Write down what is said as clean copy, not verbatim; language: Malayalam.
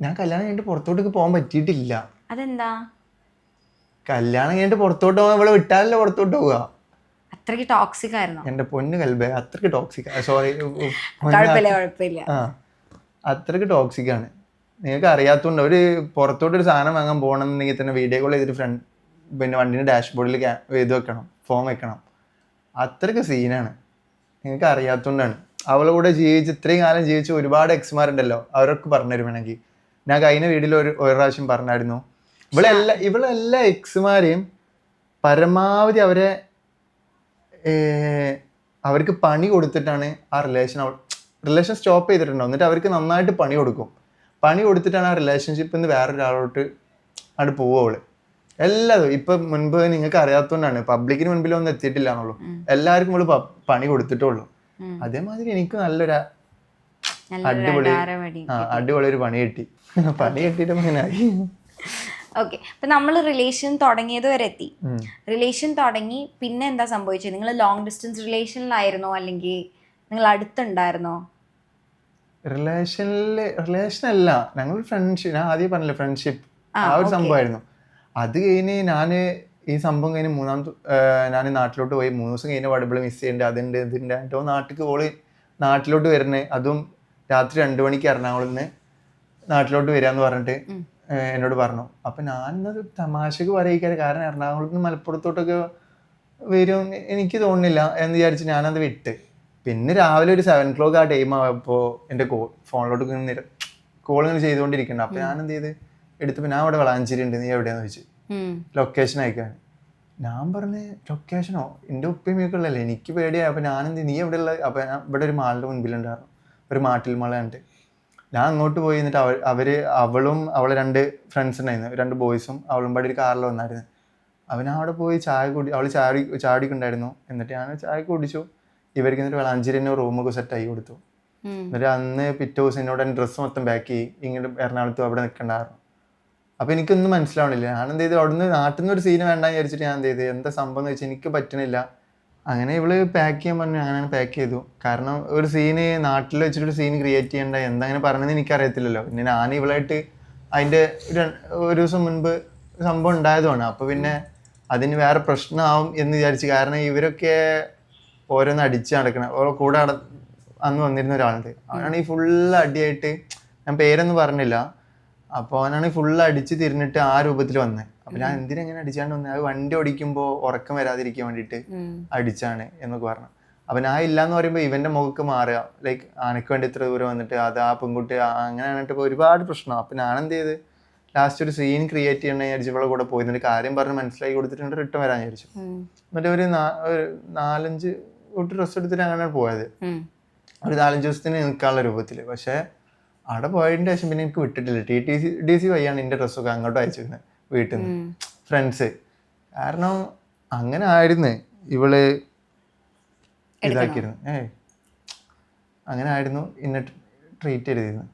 ഞാൻ കല്യാണം കഴിഞ്ഞിട്ട് പുറത്തോട്ടേക്ക് പോകാൻ പറ്റിയിട്ടില്ല. അതെന്താ? കല്യാണം കഴിഞ്ഞിട്ട് പുറത്തോട്ട് പോകാൻ ഇവിടെ വിട്ടാലല്ലേ പുറത്തോട്ട് പോവുക. അത്രയ്ക്ക് ടോക്സിക് ആയിരുന്നു? എന്റെ പൊന്ന് കൽബേ, അത്രയ്ക്ക് ടോക്സിക്. സോറി, കുഴപ്പമില്ല. ആ അത്രയ്ക്ക് ടോക്സിക് ആണ്. നിങ്ങൾക്ക് അറിയാത്തതുകൊണ്ട് ഒരു പുറത്തോട്ടൊരു സാധനം വാങ്ങാൻ പോകണമെന്നുണ്ടെങ്കിൽ തന്നെ വീഡിയോ കോൾ ചെയ്തിട്ട് പിന്നെ വണ്ടീൻ്റെ ഡാഷ്ബോർഡിൽ ഇത് വെക്കണം, ഫോം വെക്കണം. അത്രയ്ക്ക് സീനാണ്. നിങ്ങൾക്ക് അറിയാത്തതുകൊണ്ടാണ്. അവളെ കൂടെ ജീവിച്ച് ഇത്രയും കാലം ജീവിച്ച് ഒരുപാട് എക്സ്മാരുണ്ടല്ലോ, അവരൊക്കെ പറഞ്ഞുതരും വേണമെങ്കിൽ. ഞാൻ കഴിഞ്ഞ വീഡിയോയിൽ ഒരു പ്രാവശ്യം പറഞ്ഞായിരുന്നു, ഇവളെല്ലാ എക്സ്മാരെയും പരമാവധി അവർക്ക് പണി കൊടുത്തിട്ടാണ് ആ റിലേഷൻ സ്റ്റോപ്പ് ചെയ്തിട്ടുണ്ടോ, എന്നിട്ട് അവർക്ക് നന്നായിട്ട് പണി കൊടുക്കും. പണി കൊടുത്തിട്ടാണ് ആ റിലേഷൻഷിപ്പിൽ നിന്ന് വേറൊരാളോട്ട് അവിടെ പോവുക അവള്. എല്ലാതും ഇപ്പം മുൻപ് നിങ്ങൾക്ക് അറിയാത്തതുകൊണ്ടാണ്, പബ്ലിക്കിന് മുൻപിലൊന്നും എത്തിയിട്ടില്ല എന്നുള്ളൂ. എല്ലാവർക്കും അവള് പണി കൊടുത്തിട്ടുള്ളൂ. അതേമാതിരി എനിക്ക് നല്ലൊരു അടിപൊളി ഒരു പണി കിട്ടി. പണി കിട്ടിയിട്ട് ഇങ്ങനെയായി. ഓക്കെ, അപ്പൊ നമ്മൾ റിലേഷൻ തുടങ്ങിയത് വരെ എത്തി. റിലേഷൻ തുടങ്ങി പിന്നെ എന്താ സംഭവിച്ചത്? നിങ്ങൾ ലോങ് ഡിസ്റ്റൻസ് റിലേഷനിലായിരുന്നോ അല്ലെങ്കിൽ നിങ്ങൾ അടുത്തുണ്ടായിരുന്നോ? റിലേഷൻ അല്ല, ഞങ്ങൾ ഫ്രണ്ട്ഷിപ്പ്. ഞാൻ ആദ്യം പറഞ്ഞില്ലേ, ഫ്രണ്ട്ഷിപ്പ്. ആ ഒരു സംഭവമായിരുന്നു. അത് കഴിഞ്ഞ് ഈ സംഭവം കഴിഞ്ഞ് ഞാൻ നാട്ടിലോട്ട് പോയി. 3 ദിവസം കഴിഞ്ഞ പാടുമ്പോൾ മിസ് ചെയ്യേണ്ടത് അതുണ്ട് ഇതിൻ്റെ ആയിട്ടോ നാട്ടിലോട്ട് വരുന്നത്. അതും രാത്രി 2 മണിക്ക് എറണാകുളത്ത് നിന്ന് നാട്ടിലോട്ട് വരാന്ന് പറഞ്ഞിട്ട് എന്നോട് പറഞ്ഞു. അപ്പം ഞാനൊരു തമാശക്ക് പറയിക്കാറ്, കാരണം എറണാകുളത്ത് നിന്ന് മലപ്പുറത്തോട്ടൊക്കെ വരും എനിക്ക് തോന്നുന്നില്ല എന്ന് വിചാരിച്ച് ഞാനത് വിട്ട്. പിന്നെ രാവിലെ ഒരു 7 o'clock ആ ടൈം ആയപ്പോൾ എൻ്റെ ഫോണിലോട്ട് കോൾ ഇങ്ങനെ ചെയ്തുകൊണ്ടിരിക്കുന്നുണ്ട്. അപ്പം ഞാൻ എന്ത് ചെയ്ത് എടുത്തപ്പോൾ, ഞാൻ അവിടെ വളാഞ്ചേരി ഉണ്ട്, നീ എവിടെയാന്ന് ചോദിച്ചു. ലൊക്കേഷൻ അയക്കാൻ. ഞാൻ പറഞ്ഞ് ലൊക്കേഷനോ, എൻ്റെ ഉപ്പയൊക്കെ ഉള്ളല്ലേ, എനിക്ക് പേടിയായി. അപ്പം ഞാനെന്ത്, നീ എവിടെ ഉള്ളത്? അപ്പം ഞാൻ ഇവിടെ ഒരു മാളിൻ്റെ മുൻപിലുണ്ടായിരുന്നു, ഒരു മാട്ടിൽ മാള കണ്ട്. ഞാൻ അങ്ങോട്ട് പോയി. എന്നിട്ട് അവളും അവളെ 2 ഫ്രണ്ട്സ് ഉണ്ടായിരുന്നു, 2 ബോയ്സും അവളും പാടി ഒരു കാറിൽ വന്നായിരുന്നു. അവൻ അവിടെ പോയി അവൾ ചാടിക്കുണ്ടായിരുന്നു. എന്നിട്ട് ഞാൻ ചായ കുടിച്ചു. ഇവർക്ക് എന്നിട്ട് വളാഞ്ചേരി തന്നെ റൂമൊക്കെ സെറ്റാക്കി കൊടുത്തു. എന്നിട്ട് അന്ന് പിറ്റേ ദിവസം എന്നോട് എൻ്റെ ഡ്രസ്സ് മൊത്തം പാക്ക് ചെയ്യും, ഇങ്ങോട്ട് എറണാകുളത്ത് അവിടെ നിൽക്കണ്ടായിരുന്നു. അപ്പം എനിക്കൊന്നും മനസ്സിലാവണില്ല. ഞാൻ എന്ത് ചെയ്തു, അവിടുന്ന് നാട്ടിൽ നിന്ന് ഒരു സീന് വേണ്ടാന്ന് വിചാരിച്ചിട്ട് ഞാൻ എന്ത് ചെയ്ത്, എന്താ സംഭവം എന്ന് വെച്ചാൽ എനിക്ക് പറ്റണില്ല. അങ്ങനെ ഇവള് പാക്ക് ചെയ്യാൻ പറഞ്ഞു, അങ്ങനെ പാക്ക് ചെയ്തു. കാരണം ഒരു സീന് നാട്ടിൽ വെച്ചിട്ടൊരു സീൻ ക്രിയേറ്റ് ചെയ്യേണ്ട എന്തങ്ങനെ പറഞ്ഞതെന്ന് എനിക്കറിയത്തില്ലല്ലോ. പിന്നെ ഞാൻ ഇവളായിട്ട് അതിൻ്റെ ഒരു ദിവസം മുൻപ് സംഭവം ഉണ്ടായതുമാണ്. അപ്പോൾ പിന്നെ അതിന് വേറെ പ്രശ്നമാവും എന്ന് വിചാരിച്ചു. കാരണം ഇവരൊക്കെ ഓരോന്ന് അടിച്ച് നടക്കണം. കൂടെ അന്ന് വന്നിരുന്ന ഒരാളുണ്ട്, അവനാണ് ഈ ഫുള്ള് അടിയായിട്ട്, ഞാൻ പേരൊന്നും പറഞ്ഞില്ല. അപ്പോൾ അവനാണ് ഫുള്ള് അടിച്ച് തിരിഞ്ഞിട്ട് ആ രൂപത്തിൽ വന്നത്. അപ്പം ഞാൻ എന്തിനെങ്ങനെ അടിച്ചാണ്ട് വന്നത്, അത് വണ്ടി ഓടിക്കുമ്പോൾ ഉറക്കം വരാതിരിക്കാൻ വേണ്ടിയിട്ട് അടിച്ചാണ് എന്നൊക്കെ പറഞ്ഞു. അപ്പം ഞാൻ ഇല്ലയെന്ന് പറയുമ്പോൾ ഇവൻ്റെ മുഖക്ക് മാറുക, ലൈക്ക് അനക്ക് വേണ്ടി ഇത്ര ദൂരം വന്നിട്ട് അത് ആ പെൺകുട്ടി അങ്ങനെ ആണിട്ട് ഇപ്പോൾ ഒരുപാട് പ്രശ്നം. അപ്പം ഞാൻ എന്ത് ചെയ്ത് ലാസ്റ്റ് ഒരു സീൻ ക്രിയേറ്റ് ചെയ്യണമെന്ന് വിചാരിച്ചു ഇവളെ കൂടെ പോയി. എന്നിട്ട് കാര്യം പറഞ്ഞ് മനസ്സിലാക്കി കൊടുത്തിട്ടുണ്ട് റിട്ടേൺ വരാൻ വിചാരിച്ചു. എന്നിട്ട് ഒരു 4-5 ഡ്രസ്സ് എടുത്തിട്ട് അങ്ങനെയാണ് പോയത്, ഒരു 4-5 ദിവസത്തിന് നിൽക്കാനുള്ള രൂപത്തിൽ. പക്ഷേ അവിടെ പോയതിൻ്റെ ശേഷം പിന്നെ എനിക്ക് വിട്ടിട്ടില്ല. DC വഴിയാണ് എൻ്റെ ഡ്രസ്സൊക്കെ അങ്ങോട്ട് അയച്ചിരുന്നത് വീട്ടിൽ നിന്ന്, ഫ്രണ്ട്സ്. കാരണം അങ്ങനെ ആയിരുന്നു ഇവള് ഇതാക്കിയിരുന്നു. അങ്ങനെ ആയിരുന്നു എന്നെ ട്രീറ്റ് ചെയ്തിരുന്നത്.